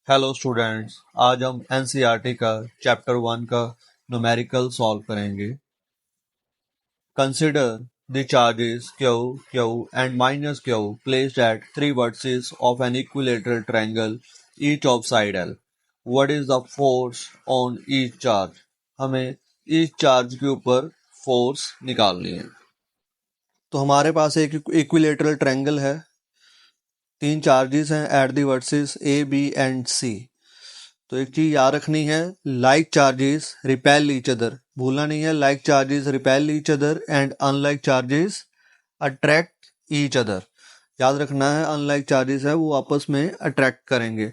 Hello students, आज हम NCERT का चैप्टर 1 का न्यूमेरिकल सॉल्व करेंगे। Consider the charges Q, Q and minus Q placed at three vertices of an equilateral triangle, each of side L. What is the force on each charge? हमें each charge के ऊपर force निकालनी है। तो हमारे पास एक equilateral triangle है, तीन चार्जेस हैं at the vertices A B and C. तो एक चीज याद रखनी है, like charges repel each other, भूलना नहीं है। Like charges repel each other and unlike charges attract each other. याद रखना है, अनलाइक चार्जेस है वो आपस में अट्रैक्ट करेंगे।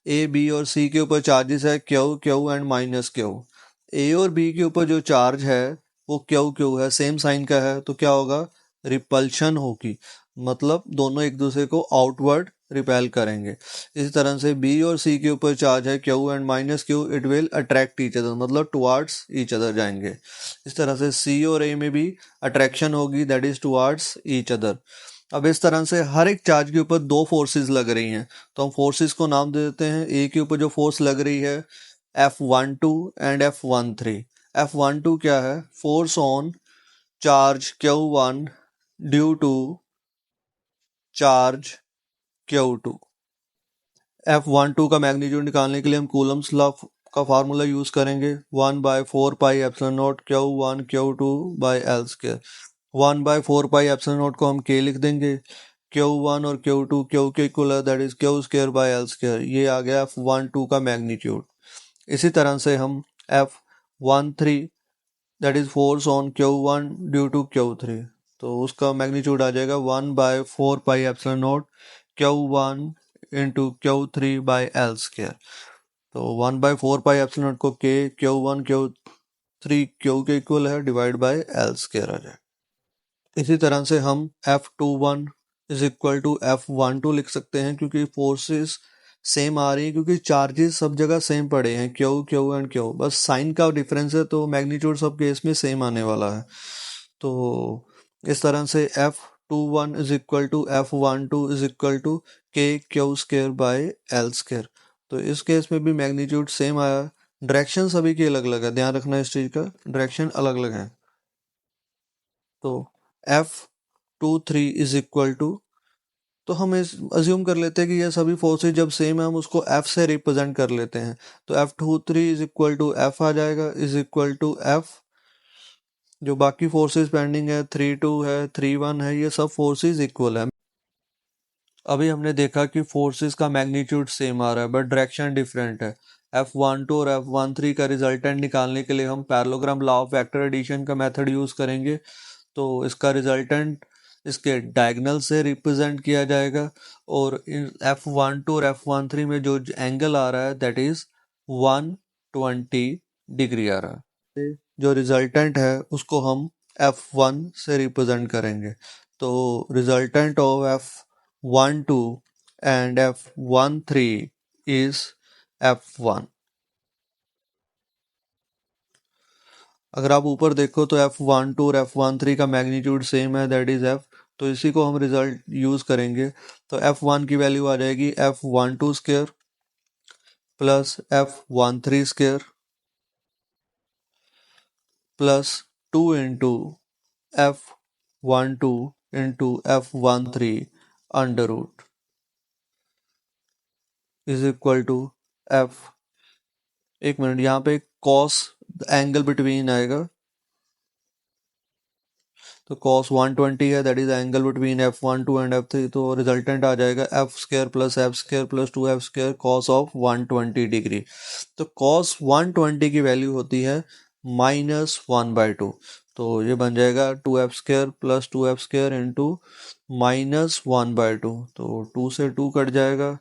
ए बी और सी के ऊपर चार्जेस है Q Q and minus Q. A और बी के ऊपर जो चार्ज है वो क्यू क्यू है, सेम साइन का है, तो क्या होगा, रिपल्शन होगी, मतलब दोनों एक दूसरे को आउटवर्ड रिपेल करेंगे। इसी तरह से बी और सी के ऊपर चार्ज है Q and minus Q, it will attract each other, मतलब टुवार्ड्स ईच अदर जाएंगे। इस तरह से सी और ए में भी अट्रैक्शन होगी, that is towards each other. अब इस तरह से हर एक चार्ज के ऊपर दो फोर्सेस लग रही हैं, तो हम फोर्सेस को नाम दे देते हैं। ए के ऊपर जो फोर्स लग रही है F12 एंड F13। F12 क्या है, force on charge Q1 due to charge Q2। F12 का मैग्नीट्यूड निकालने के लिए हम कूलम्स लॉ का फार्मूला यूज करेंगे, 1/4πε0 Q1 Q2 by L square. 1/4πε0 को हम K लिख देंगे, Q1 और Q2 Q के इक्वल है, that is Q square by L square. ये आ गया F12 का मैग्नीट्यूड। इसी तरह से हम F13 that is force on Q1 due to Q3, तो उसका मैग्नीट्यूड आ जाएगा 1/4πε0 Q1 into Q3 by L square. तो 1/4πε0 को K Q1 Q3 Q के इक्वल है, डिवाइड बाई एल स्क्वायर आ जाएगा। इसी तरह से हम F21 is equal to F12 लिख सकते हैं, क्योंकि फोर्सेस सेम आ रही है, क्योंकि चार्जेस सब जगह सेम पड़े हैं, क्यू क्यू एंड क्यू, बस साइन का डिफरेंस है, तो मैग्नीट्यूड सब केस में सेम आने वाला है। तो इस तरह से F21 is equal to F12 is equal to K Q square by L square. तो इस केस में भी मैग्नीट्यूड सेम आया, डायरेक्शन सभी की अलग अलग है, ध्यान रखना इस चीज का, डायरेक्शन अलग अलग है। तो F23 इज इक्वल टू, तो हम इस अज्यूम कर लेते हैं कि ये सभी फोर्सेज जब सेम है, हम उसको F से रिप्रेजेंट कर लेते हैं। तो F23 is equal to F आ जाएगा, इज इक्वल टू F। जो बाकी फोर्सेज पेंडिंग है, 3-2 है, 3-1 है, ये सब फोर्सेज इक्वल है। अभी हमने देखा कि फोर्सेस का मैग्नीट्यूड सेम आ रहा है, बट डायरेक्शन डिफरेंट है। F12 और F13 का रिजल्टेंट निकालने के लिए हम parallelogram law of vector addition का मेथड यूज करेंगे। तो इसका रिजल्टेंट इसके डायगोनल से रिप्रेजेंट किया जाएगा, और इन F12 और F13 में जो एंगल आ रहा है दैट इज 120 डिग्री आ रहा है। जो रिजल्टेंट है उसको हम F1 से रिप्रेजेंट करेंगे। तो resultant of F12 and F13 is F1। अगर आप ऊपर देखो तो F12 और F13 का मैग्नीट्यूड सेम है, दैट इज F, तो इसी को हम रिजल्ट यूज करेंगे। तो F1 की वैल्यू आ जाएगी F12 square plus F13 square plus 2 into F12 into F13 under root is equal to F, एक मिनट, यहाँ पे कॉस एंगल बिटवीन आएगा, तो कॉस 120 है, that is angle between F12 and F3, तो रिजल्टेंट आ जाएगा F square plus 2F square cos of 120 degree. तो कॉस 120 की वैल्यू होती है -1/2, तो ये बन जाएगा 2F square plus 2F square into -1/2, तो 2 से 2 कट जाएगा,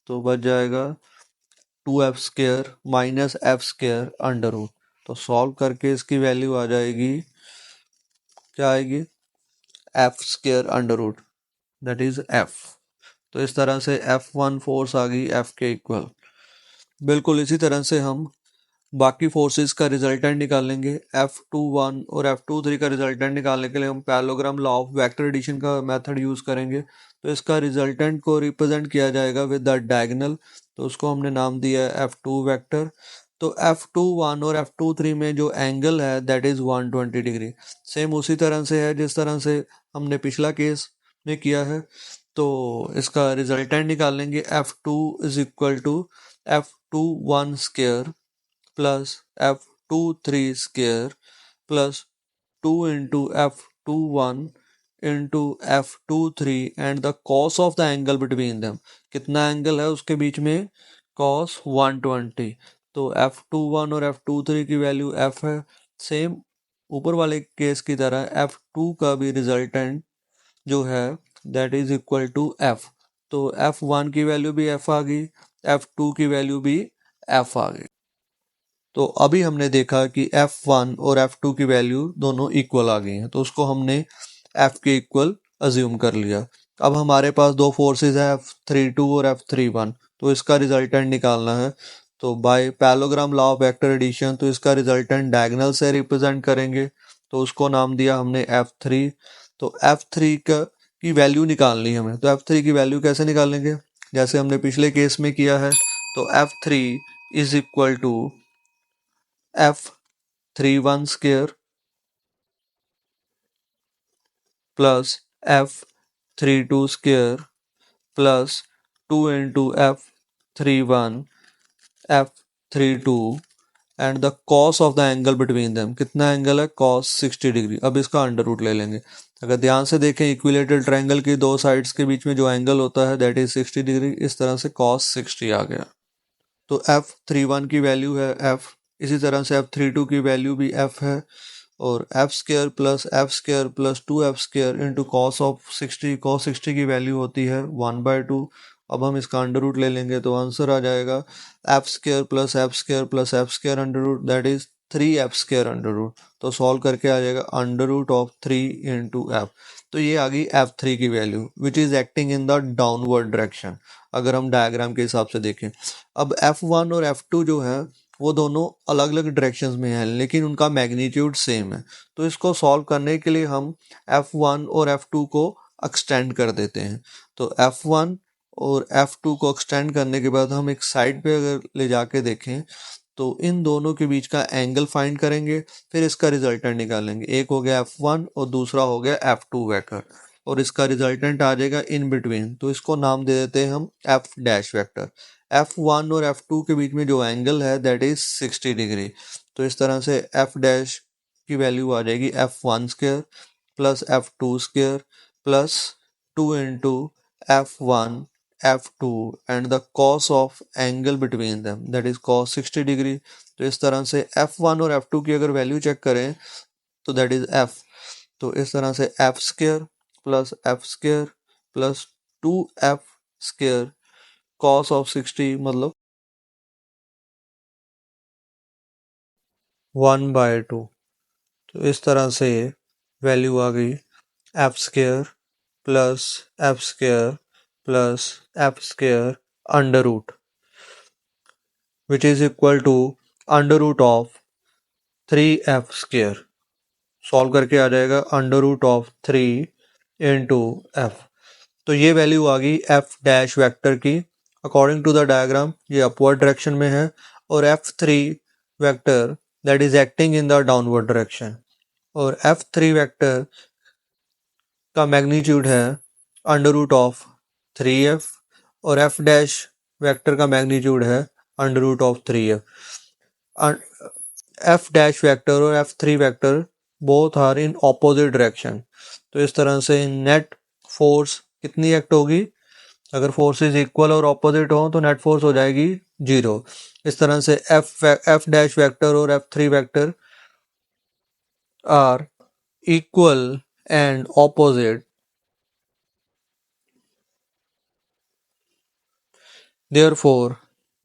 तो बच जाएगा 2F square minus F square under root. तो सॉल्व करके इसकी वैल्यू आ जाएगी, क्या आएगी, F square under root, that is F। तो इस तरह से F1 फोर्स आ गई F के इक्वल। बिल्कुल इसी तरह से हम बाकी फोर्सेस का रिजल्टेंट निकालेंगे। F21 और F23 का रिजल्टेंट निकालने के लिए हम parallelogram law of vector addition का मेथड यूज करेंगे। तो इसका रिजल्टेंट को रिप्रेजेंट किया जाएगा विद द डायगोनल, तो उसको हमने नाम दिया है F2 वेक्टर। तो F21 और F23 में जो एंगल है दैट इज 120 डिग्री। सेम उसी तरह से है जिस तरह से हमने पिछला केस में किया है। तो इसका रिजल्टेंट निकाल लेंगे। F2 is equal to F21 square plus F23 square plus 2 into F21 into F23 and the cos of the angle between them। कितना एंगल है उसके बीच में? cos 120। तो F21 और F23 की वैल्यू F है। सेम ऊपर वाले केस की तरह F2 का भी रिजल्टेंट जो है that is equal to F। तो F1 की वैल्यू भी F आ गई, F2 की वैल्यू भी F आ गई। तो अभी हमने देखा कि F1 और F2 की वैल्यू दोनों इक्वल आ गई हैं, तो उसको हमने F के इक्वल अज्यूम कर लिया। अब हमारे पास दो फोर्सेस हैं F32 और F31, तो इसका रिजल्टेंट निकालना है। तो by parallelogram law of vector addition तो इसका रिजल्टेंट डायगोनल से रिप्रेजेंट करेंगे, तो उसको नाम दिया हमने F3। तो F3 की वैल्यू निकालनी है हमें, तो F3 की वैल्यू कैसे निकालेंगे? जैसे हमने पिछले केस में किया है। तो F3 is equal to F31 square plus F32 square plus 2 into F31 F32 and the cos of the angle between them. कितना एंगल है? cos 60 degree. अब इसका अंडर रूट ले लेंगे। अगर ध्यान से देखें इक्विलेटरल ट्रायंगल की दो साइड्स के बीच में जो एंगल होता है दैट इज 60 डिग्री। इस तरह से cos 60 आ गया। तो F31 की वैल्यू है F, इसी तरह से F32 की वैल्यू भी F है, और F square plus 2F square into cos of 60। Cos 60 की वैल्यू होती है 1/2। अब हम इसका अंडर रूट ले लेंगे तो आंसर आ जाएगा F square plus F square under root that is 3F square under root. तो सॉल्व करके आ जाएगा under root of 3 into F। तो ये आ गई F3 की value which is acting in the downward direction, अगर हम डायग्राम के हिसाब से देखें। अब F1 और F2 जो है वो दोनों अलग अलग डायरेक्शंस में हैं, लेकिन उनका मैग्नीट्यूड सेम है। तो इसको सॉल्व करने के लिए हम F1 और F2 को एक्सटेंड कर देते हैं। तो F1 और F2 को एक्सटेंड करने के बाद हम एक साइड पे अगर ले जाके देखें तो इन दोनों के बीच का एंगल फाइंड करेंगे, फिर इसका रिजल्टेंट निकालेंगे। एक हो गया F1 और दूसरा हो गया F2 वेक्टर, और इसका रिजल्टेंट आ जाएगा इन बिटवीन। तो इसको नाम दे देते हैं हम F डैश वेक्टर। F1 और F2 के बीच में जो एंगल है दैट इज 60 डिग्री। तो इस तरह से F डैश की वैल्यू आ जाएगी F1 square plus F2 square plus 2 into F1 F2 and the cos of angle between them that is cos 60 degree. तो इस तरह से F1 और F2 की अगर वैल्यू चेक करें तो दैट इज F। तो इस तरह से F square plus 2F square cos of 60 मतलब 1/2। तो इस तरह से वैल्यू आ गई F square plus F square under root which is equal to under root of 3F square. Solve करके आ जाएगा under root of 3 into F। तो ये वैल्यू आ गई F डैश वेक्टर की। अकॉर्डिंग टू द डायग्राम ये अपवर्ड डायरेक्शन में है, और F3 vector that is acting in the downward direction, और F3 वेक्टर का मैग्नीट्यूड है अंडर रूट ऑफ 3F, और F डैश वेक्टर का मैग्नीट्यूड है under root of 3F। F dash vector और F3 vector both are in opposite direction. तो इस तरह से नेट फोर्स कितनी एक्ट होगी? अगर फोर्सेस इक्वल और ऑपोजिट हो तो नेट फोर्स हो जाएगी 0। इस तरह से F डैश वेक्टर और F3 vector are equal and opposite, therefore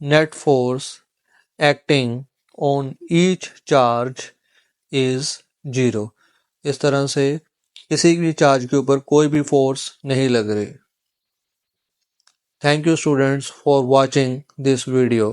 net force acting on each charge is 0। इस तरह से किसी भी चार्ज के ऊपर कोई भी फोर्स नहीं लग रही। Thank you students for watching this video.